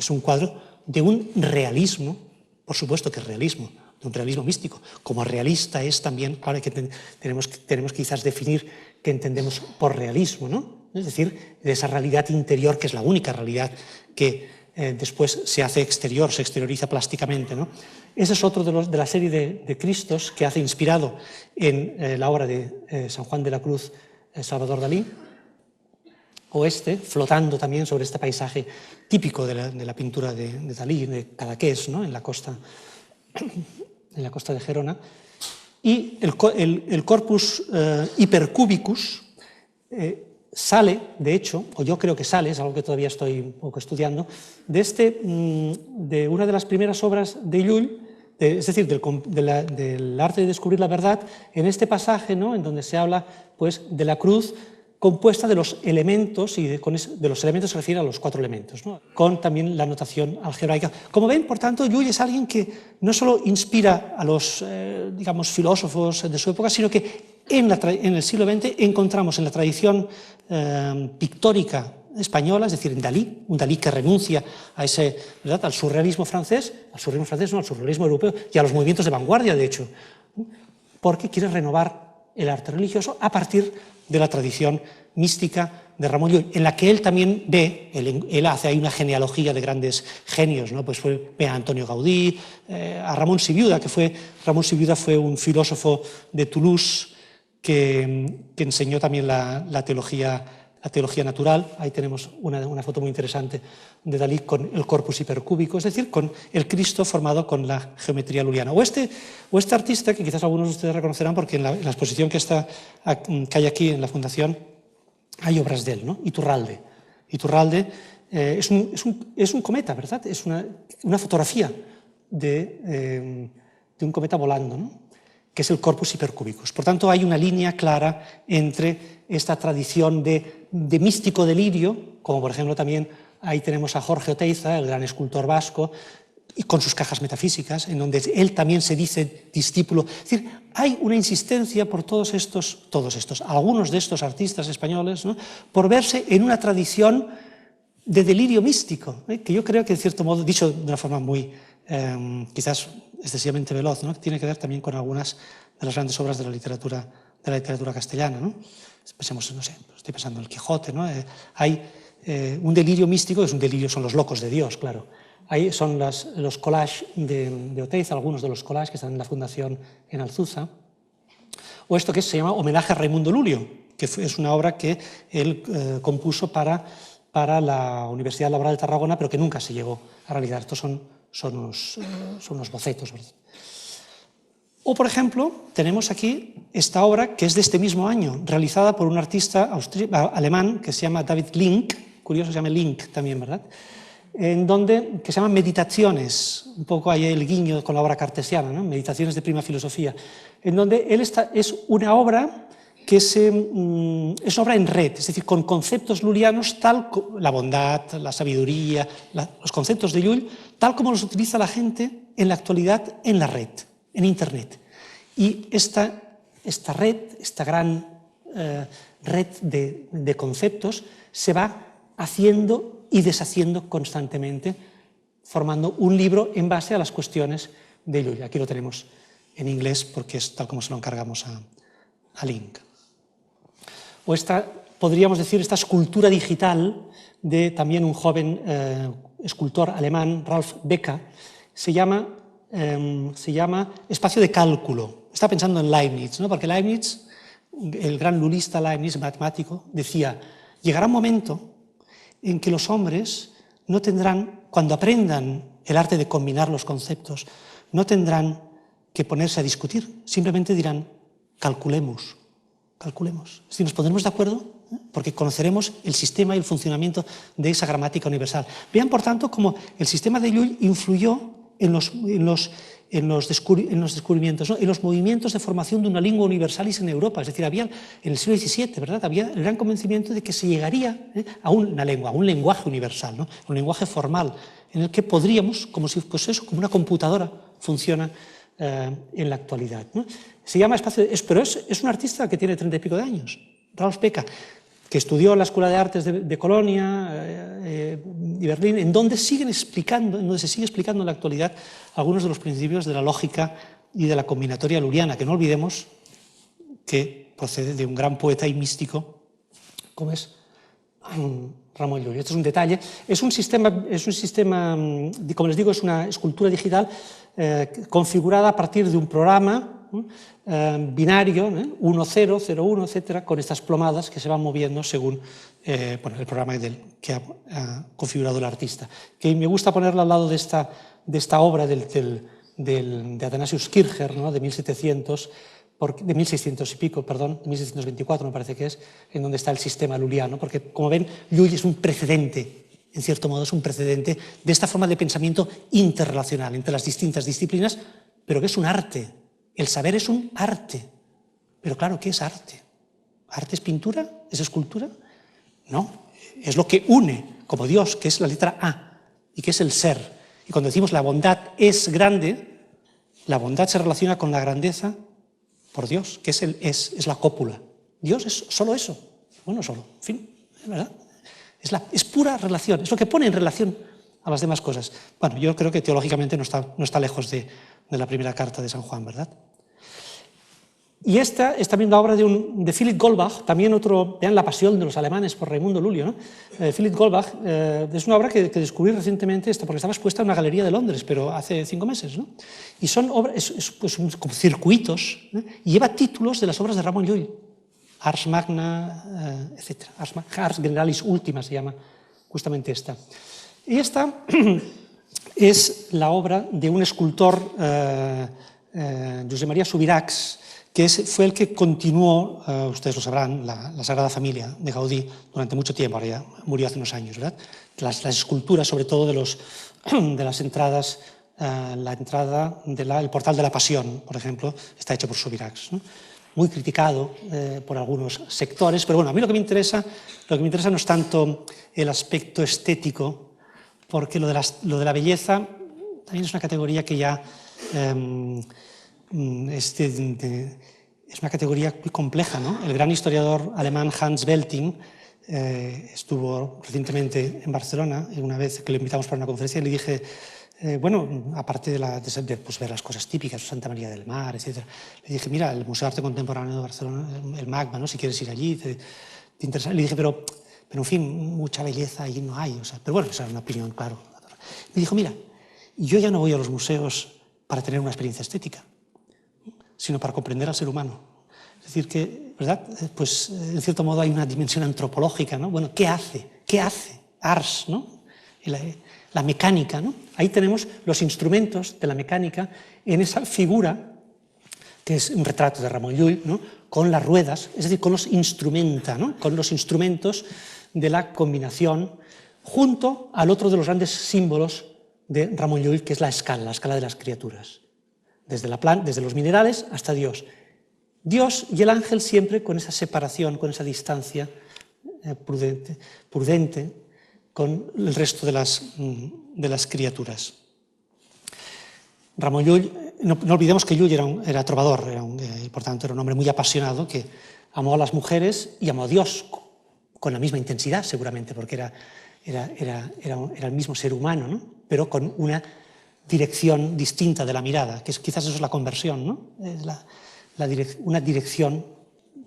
un cuadro de un realismo, por supuesto que es realismo, de un realismo místico. Como realista es también, claro, tenemos que quizás definir qué entendemos por realismo, ¿no? Es decir, de esa realidad interior que es la única realidad que después se hace exterior, se exterioriza plásticamente, ¿no? Ese es otro de la serie de Cristos que hace inspirado en la obra de San Juan de la Cruz, Salvador Dalí, o flotando también sobre este paisaje típico de la pintura de Dalí, de Cadaqués, ¿no?, en la costa de Gerona. Y el corpus hypercubicus sale, de hecho, o yo creo que sale, es algo que todavía estoy un poco estudiando, de una de las primeras obras de Llull, es decir, del arte de descubrir la verdad, en este pasaje, ¿no?, en donde se habla, pues, de la cruz compuesta de los elementos, y de los elementos se refiere a los 4 elementos, ¿no?, con también la notación algebraica. Como ven, por tanto, Llull es alguien que no solo inspira a los, digamos, filósofos de su época, sino que en el siglo XX encontramos en la tradición pictórica española, es decir, en Dalí, un Dalí que renuncia a ese, ¿verdad?, al surrealismo francés, al surrealismo europeo y a los movimientos de vanguardia, de hecho, porque quiere renovar el arte religioso a partir de la tradición mística de Ramón Llull, en la que él también ve, él hace ahí una genealogía de grandes genios, ¿no? Pues ve a Antonio Gaudí, a Ramón Sibiuda, Ramón Sibiuda fue un filósofo de Toulouse que enseñó también la teología natural. Ahí tenemos una foto muy interesante de Dalí con el corpus hipercúbico, es decir, con el Cristo formado con la geometría luliana. O este artista, que quizás algunos de ustedes reconocerán, porque en la exposición que hay aquí en la Fundación hay obras de él, ¿no? Iturralde. Iturralde es un cometa, ¿verdad? Es una fotografía de un cometa volando, ¿no?, que es el corpus hypercubicus. Por tanto, hay una línea clara entre esta tradición de místico delirio, como por ejemplo también ahí tenemos a Jorge Oteiza, el gran escultor vasco, y con sus cajas metafísicas, en donde él también se dice discípulo. Es decir, hay una insistencia por algunos de estos artistas españoles, ¿no?, por verse en una tradición de delirio místico, que yo creo que, en cierto modo, dicho de una forma muy, quizás excesivamente veloz, ¿no?, tiene que ver también con algunas de las grandes obras de la literatura castellana, ¿no? Pensemos, no sé, estoy pensando en el Quijote, ¿no? Hay un delirio místico, son los locos de Dios, claro. Ahí son los collages de Oteiza, algunos de los collages que están en la Fundación en Alzuza, o esto que se llama Homenaje a Raimundo Lulio, que es una obra que él compuso para la Universidad Laboral de Tarragona, pero que nunca se llegó a realizar. Estos son unos bocetos, ¿verdad? O, por ejemplo, tenemos aquí esta obra que es de este mismo año, realizada por un artista alemán que se llama David Link, curioso, se llama Link también, ¿verdad?, que se llama Meditaciones, un poco ahí el guiño con la obra cartesiana, ¿no?, Meditaciones de prima filosofía, en donde es una obra que es una obra en red, es decir, con conceptos lulianos, la bondad, la sabiduría, los conceptos de Llull, tal como los utiliza la gente en la actualidad en la red, en Internet. Y esta esta red, esta gran red de conceptos, se va haciendo y deshaciendo constantemente, formando un libro en base a las cuestiones de Llull. Aquí lo tenemos en inglés porque es tal como se lo encargamos a Link. O podríamos decir, esta escultura digital de también un joven escultor alemán, Ralph Becker, se llama espacio de cálculo. Está pensando en Leibniz, ¿no? Porque Leibniz, el gran lullista Leibniz, matemático, decía, llegará un momento en que los hombres no tendrán, cuando aprendan el arte de combinar los conceptos, no tendrán que ponerse a discutir, simplemente dirán, calculemos. Si nos pondremos de acuerdo, porque conoceremos el sistema y el funcionamiento de esa gramática universal. Vean, por tanto, cómo el sistema de Llull influyó en los descubrimientos, ¿no? En los movimientos de formación de una lengua universalis en Europa. Es decir, había en el siglo XVII, ¿verdad? Había el gran convencimiento de que se llegaría a una lengua, a un lenguaje universal, ¿no? Un lenguaje formal, en el que podríamos, como si pues eso, como una computadora funciona en la actualidad, ¿no? Se llama espacio, pero es un artista que tiene 30 y pico de años, Ralph Becker, que estudió en la Escuela de Artes de Colonia y Berlín, en donde se sigue explicando en la actualidad algunos de los principios de la lógica y de la combinatoria lulliana, que no olvidemos que procede de un gran poeta y místico como es Ramon Llull. Este es un detalle. Es un sistema, como les digo, es una escultura digital configurada a partir de un programa binario, 1, 0, 0, 1, etcétera, con estas plomadas que se van moviendo según el programa que ha configurado el artista. Que me gusta ponerla al lado de esta obra de Athanasius Kircher, ¿no? de 1600 y pico, perdón, de 1624 me parece que es, en donde está el sistema lulliano, porque como ven, Llull es un precedente, en cierto modo es un precedente de esta forma de pensamiento interrelacional entre las distintas disciplinas, pero que es un arte. El saber es un arte. Pero claro, ¿qué es arte? ¿Arte es pintura? ¿Es escultura? No, es lo que une, como Dios, que es la letra A, y que es el ser. Y cuando decimos la bondad es grande, la bondad se relaciona con la grandeza por Dios, que es la cópula. Dios es solo eso. Bueno, solo, en fin, ¿verdad? Es pura relación, es lo que pone en relación a las demás cosas. Bueno, yo creo que teológicamente no está lejos de la primera carta de San Juan, ¿verdad? Y esta es también la obra de Philipp Goldbach, también otro, vean la pasión de los alemanes por Raimundo Lullio, ¿no? Philipp Goldbach es una obra que descubrí recientemente, porque estaba expuesta en una galería de Londres, pero hace 5 meses, ¿no? Y son obras, pues, como circuitos, ¿no? Y lleva títulos de las obras de Ramon Llull, Ars Magna, etc. Ars Generalis Ultima se llama justamente esta. Y esta es la obra de un escultor, Josep Maria Subirachs, que fue el que continuó, ustedes lo sabrán, la Sagrada Familia de Gaudí durante mucho tiempo, ahora ya murió hace unos años, ¿verdad? Las esculturas, sobre todo de las entradas, la entrada del portal de la Pasión, por ejemplo, está hecho por Subirachs, ¿no? Muy criticado por algunos sectores, pero bueno, a mí lo que me interesa no es tanto el aspecto estético, porque lo de la belleza también es una categoría que ya es una categoría muy compleja, ¿no? El gran historiador alemán Hans Belting estuvo recientemente en Barcelona, y una vez que le invitamos para una conferencia, le dije, bueno, aparte de pues, ver las cosas típicas, Santa María del Mar, etc., le dije, mira, el Museo de Arte Contemporáneo de Barcelona, el MACBA, ¿no? Si quieres ir allí, te interesa. Le dije, pero en fin, mucha belleza allí no hay. O sea, pero bueno, esa es una opinión, claro. Me dijo, mira, yo ya no voy a los museos para tener una experiencia estética, sino para comprender al ser humano. Es decir, que, ¿verdad? Pues, en cierto modo, hay una dimensión antropológica, ¿no? Bueno, ¿qué hace? ¿Qué hace? Ars, ¿no? La mecánica, ¿no? Ahí tenemos los instrumentos de la mecánica en esa figura, que es un retrato de Ramon Llull, ¿no? Con las ruedas, es decir, con los instrumenta, ¿no? Con los instrumentos de la combinación, junto al otro de los grandes símbolos de Ramon Llull, que es la escala de las criaturas. Desde los minerales hasta Dios. Dios y el ángel siempre con esa separación, con esa distancia prudente con el resto de las criaturas. Ramon Llull no olvidemos que Llull era trovador, y por tanto era un hombre muy apasionado que amó a las mujeres y amó a Dios con la misma intensidad, seguramente, porque era el mismo ser humano, ¿no? Pero con una dirección distinta de la mirada, que quizás eso es la conversión, ¿no? Es una dirección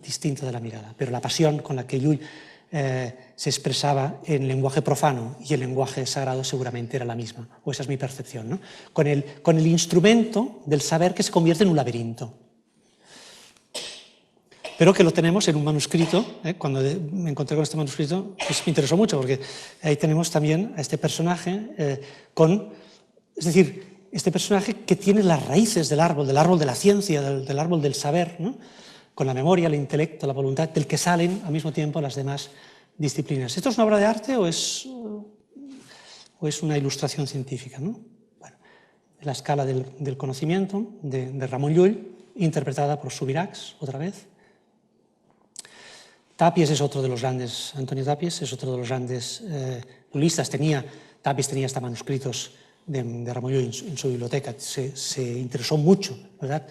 distinta de la mirada. Pero la pasión con la que Llull se expresaba en lenguaje profano y el lenguaje sagrado seguramente era la misma, o esa es mi percepción, ¿no? Con el instrumento del saber que se convierte en un laberinto. Pero que lo tenemos en un manuscrito. Cuando me encontré con este manuscrito, pues me interesó mucho, porque ahí tenemos también a este personaje es decir, este personaje que tiene las raíces del árbol de la ciencia, del árbol del saber, ¿no? Con la memoria, el intelecto, la voluntad, del que salen al mismo tiempo las demás disciplinas. ¿Esto es una obra de arte o es una ilustración científica, ¿no? Bueno, la escala del conocimiento de Ramon Llull, interpretada por Subirachs, otra vez. Tapies es otro de los grandes, Antonio Tapies es otro de los grandes lullistas. Tapies tenía hasta manuscritos de Ramon Llull en su biblioteca. Se interesó mucho, ¿verdad?,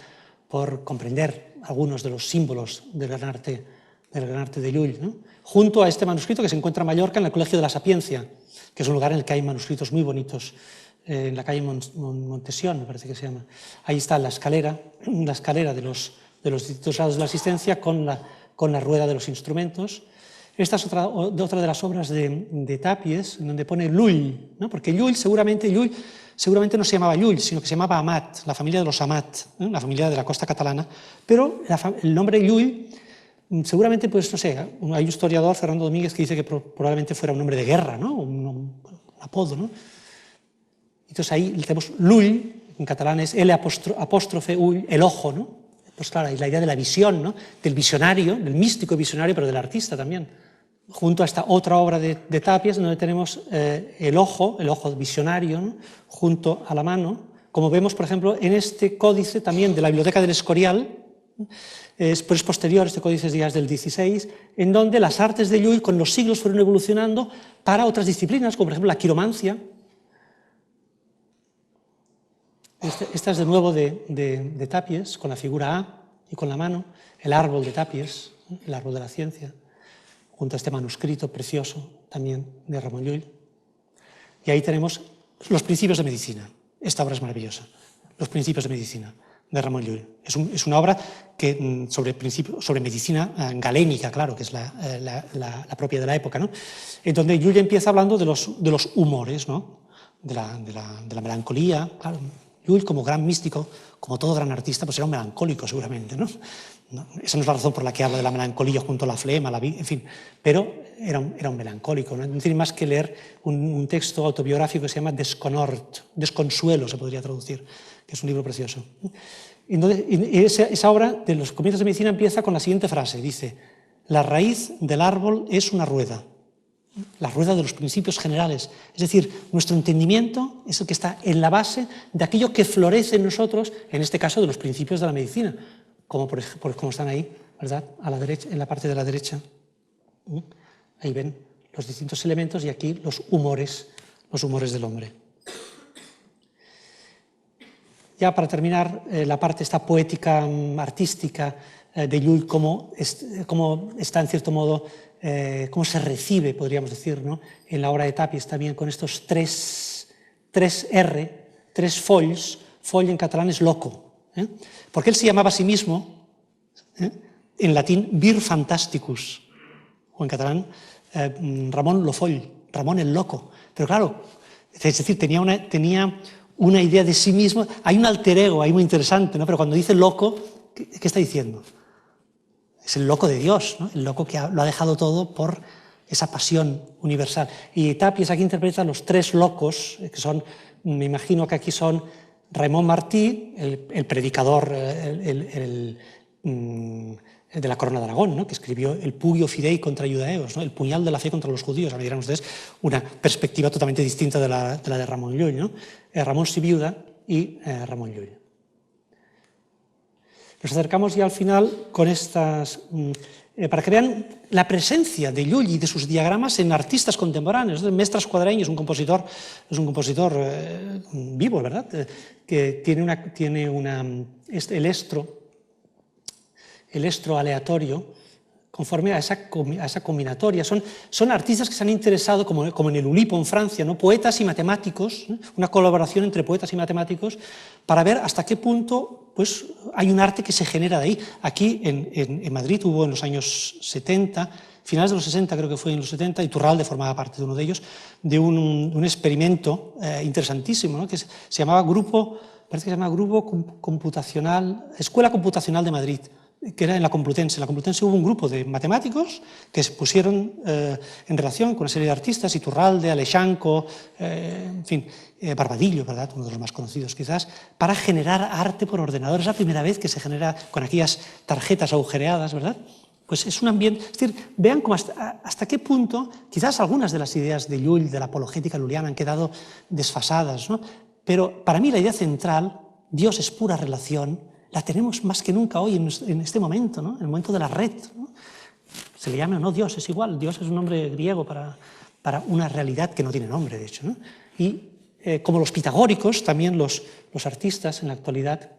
por comprender algunos de los símbolos del gran arte de Llull, ¿no? Junto a este manuscrito que se encuentra en Mallorca, en el Colegio de la Sapiencia, que es un lugar en el que hay manuscritos muy bonitos, en la calle Montesión, me parece que se llama. Ahí está la escalera de los distintos grados de la asistencia con la rueda de los instrumentos. Esta es otra de las obras de Tapies, en donde pone Llull, ¿no? Porque Llull seguramente no se llamaba Llull, sino que se llamaba Amat, la familia de los Amat, ¿no? La familia de la costa catalana. Pero el nombre Llull, seguramente, pues no sé, hay un historiador, Fernando Domínguez, que dice que probablemente fuera un nombre de guerra, ¿no? Un apodo, ¿no? Entonces ahí tenemos Llull, en catalán es L apóstrofe ull, el ojo, ¿no? Pues claro, hay la idea de la visión, ¿no? Del visionario, del místico visionario, pero del artista también. Junto a esta otra obra de Tapies, donde tenemos el ojo visionario, ¿no?, junto a la mano, como vemos, por ejemplo, en este códice también de la Biblioteca del Escorial, pero es posterior, este códice es ya del 16, en donde las artes de Llull con los siglos fueron evolucionando para otras disciplinas, como por ejemplo la quiromancia. Esta es de nuevo de Tapies, con la figura A y con la mano, el árbol de Tapies, el árbol de la ciencia, junto a este manuscrito precioso también de Ramon Llull. Y ahí tenemos los principios de medicina. Esta obra es maravillosa, los principios de medicina de Ramon Llull. Es una obra que, sobre medicina galénica, claro, que es la propia de la época, ¿no? En donde Llull empieza hablando de los humores, ¿no?, de la melancolía, claro. Llull, como gran místico, como todo gran artista, pues era un melancólico seguramente, ¿no? Esa no es la razón por la que habla de la melancolía junto a la flema, en fin, pero era un melancólico, ¿no? No tiene más que leer un texto autobiográfico que se llama Desconhort, Desconsuelo se podría traducir, que es un libro precioso. Entonces, esa obra de los comienzos de medicina empieza con la siguiente frase, dice: la raíz del árbol es una rueda. La rueda de los principios generales, es decir, nuestro entendimiento es el que está en la base de aquello que florece en nosotros, en este caso de los principios de la medicina, como están ahí, ¿verdad?, a la derecha, en la parte de la derecha. Ahí ven los distintos elementos y aquí los humores del hombre. Ya para terminar, la parte esta poética, artística de Llull, cómo está en cierto modo, cómo se recibe, podríamos decir, ¿no?, en la obra de Tapies también, con estos tres folls. Foll en catalán es loco, porque él se llamaba a sí mismo, en latín, vir fantasticus, o en catalán, Ramon lo Foll, Ramón el loco. Pero claro, es decir, tenía una idea de sí mismo, hay un alter ego ahí muy interesante, ¿no? Pero cuando dice loco, ¿qué está diciendo? Es el loco de Dios, ¿no?, el loco que lo ha dejado todo por esa pasión universal. Y Tapies aquí interpreta los tres locos, que son, me imagino que aquí son Raimon Martí, el predicador de la Corona de Aragón, ¿no?, que escribió el Pugio Fidei contra Iudaeos, ¿no?, el puñal de la fe contra los judíos. Me dirán ustedes, una perspectiva totalmente distinta de la de Ramon Llull, ¿no? Ramon Sibiuda y Ramon Llull. Nos acercamos ya al final con estas, para que vean la presencia de Llull y de sus diagramas en artistas contemporáneos. Mestres Quadreny es un compositor vivo, ¿verdad? Que tiene el estro aleatorio conforme a esa combinatoria. Son artistas que se han interesado, como en el Ulipo en Francia, ¿no? Poetas y matemáticos, una colaboración entre poetas y matemáticos, para ver hasta qué punto pues, hay un arte que se genera de ahí. Aquí en Madrid hubo en los años 70, finales de los 60, creo que fue en los 70, Iturralde formaba parte de uno de ellos, de un experimento interesantísimo, ¿no? Que se llamaba Escuela Computacional de Madrid, que era en la Complutense. En la Complutense hubo un grupo de matemáticos que se pusieron en relación con una serie de artistas, Iturralde, Alexanco, en fin, Barbadillo, ¿verdad? Uno de los más conocidos quizás, para generar arte por ordenador. Es la primera vez que se genera con aquellas tarjetas agujereadas, ¿verdad? Pues es un ambiente... Es decir, vean cómo hasta qué punto quizás algunas de las ideas de Llull, de la apologética lulliana, han quedado desfasadas, ¿no? Pero para mí la idea central, Dios es pura relación, la tenemos más que nunca hoy en este momento, ¿no? En el momento de la red, ¿no? Se le llame o no Dios, es igual. Dios es un nombre griego para una realidad que no tiene nombre, de hecho, ¿no? Y como los pitagóricos, también los artistas en la actualidad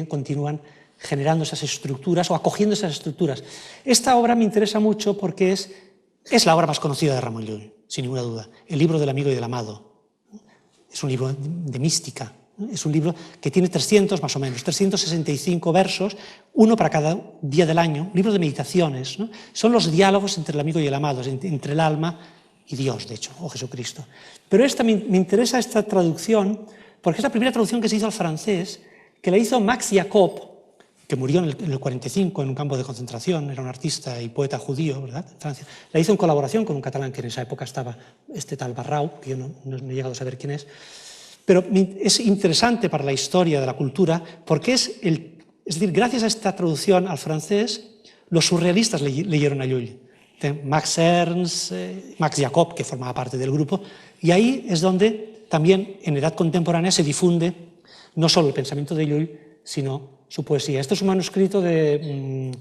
continúan generando esas estructuras o acogiendo esas estructuras. Esta obra me interesa mucho porque es la obra más conocida de Ramon Llull, sin ninguna duda. El libro del amigo y del amado. Es un libro de mística. Es un libro que tiene 300, más o menos, 365 versos, uno para cada día del año, un libro de meditaciones, ¿no? Son los diálogos entre el amigo y el amado, entre el alma y Dios, de hecho, o Jesucristo. Pero me interesa esta traducción, porque es la primera traducción que se hizo al francés, que la hizo Max Jacob, que murió en el 45 en un campo de concentración, era un artista y poeta judío, ¿verdad?, en Francia. La hizo en colaboración con un catalán que en esa época estaba, este tal Barrau, que yo no he llegado a saber quién es. Pero es interesante para la historia de la cultura porque es decir, gracias a esta traducción al francés, los surrealistas leyeron a Llull. Max Ernst, Max Jacob, que formaba parte del grupo, y ahí es donde también en edad contemporánea se difunde no solo el pensamiento de Llull, sino su poesía. Este es un manuscrito de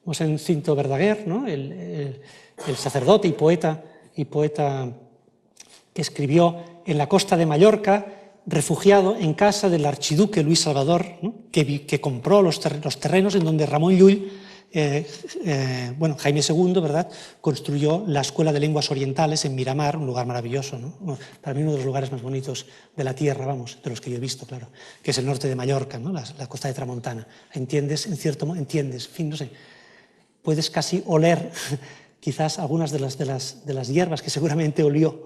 Mosén Cinto Verdaguer, ¿no? el sacerdote y poeta que escribió en la costa de Mallorca, refugiado en casa del archiduque Luis Salvador, ¿no? que compró los terrenos en donde Ramon Llull, Jaime II, ¿verdad?, construyó la Escuela de Lenguas Orientales en Miramar, un lugar maravilloso, ¿no? Para mí uno de los lugares más bonitos de la tierra, vamos, de los que yo he visto, claro, que es el norte de Mallorca, ¿no? la costa de Tramontana. ¿Entiendes? En fin, no sé, puedes casi oler quizás algunas de las hierbas que seguramente olió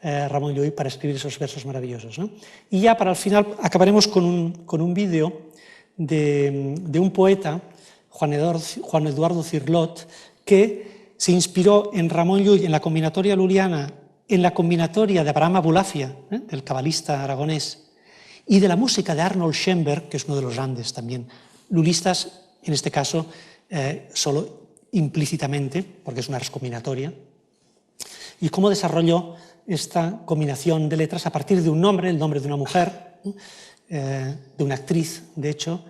Ramon Llull para escribir esos versos maravillosos, ¿no? Y ya para el final acabaremos con un vídeo de un poeta, Juan Eduardo Cirlot, que se inspiró en Ramon Llull, en la combinatoria lulliana, en la combinatoria de Abraham Abulafia, del cabalista aragonés, y de la música de Arnold Schoenberg, que es uno de los grandes también lullistas, en este caso solo implícitamente, porque es una combinatoria, y cómo desarrolló esta combinación de letras a partir de un nombre, el nombre de una mujer, de una actriz, de hecho,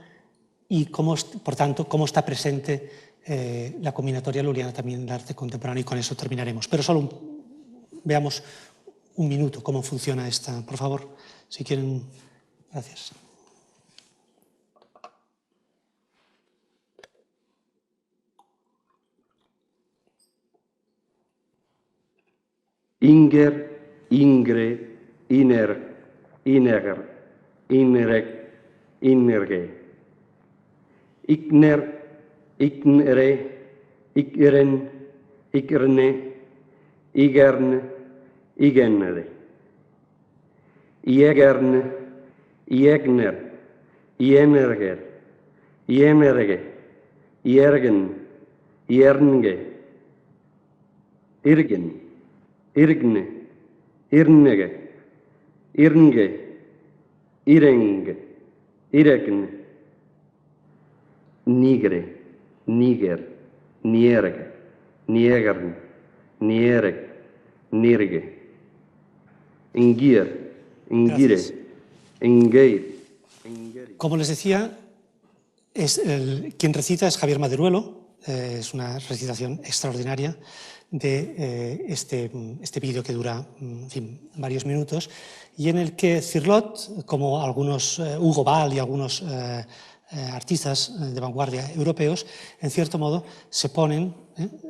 y cómo, por tanto, cómo está presente la combinatoria lulliana también en el arte contemporáneo, y con eso terminaremos. Pero solo veamos un minuto cómo funciona esta, por favor, si quieren. Gracias. Inger, Ingre, Iner, Ineger, Inreg, Innerge. Igner, Ignere, Igren, Igrne, Igern, Igenere. Iegern, Iegner, Ienerger, Iemerge, Iergen, Iernge, Irgen, Irgne, Irnege, Irnge, Ireng, Iregne, Nigre, Niger, Nierge, Niegern, Niereg, Nirge, Ingir, Ingire, Ingeir. Como les decía, Quien recita es Javier Maderuelo, es una recitación extraordinaria de este vídeo que dura, en fin, varios minutos, y en el que Cirlot, como algunos Hugo Ball y algunos artistas de vanguardia europeos, en cierto modo se ponen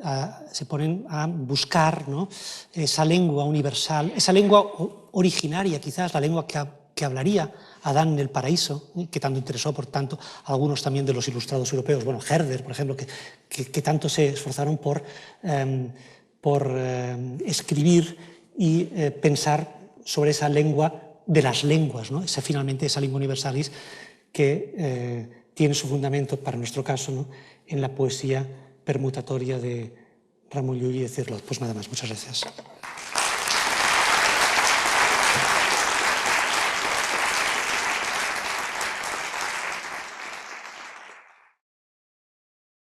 a buscar, ¿no?, esa lengua universal, esa lengua originaria, quizás la lengua que hablaría Adán en el paraíso, que tanto interesó, por tanto, a algunos también de los ilustrados europeos. Bueno, Herder, por ejemplo, que tanto se esforzaron por escribir y pensar sobre esa lengua de las lenguas, ¿no? Finalmente esa lingua universalis que tiene su fundamento, para nuestro caso, ¿no?, en la poesía permutatoria de Ramon Llull y de Cirlot. Pues nada más, muchas gracias.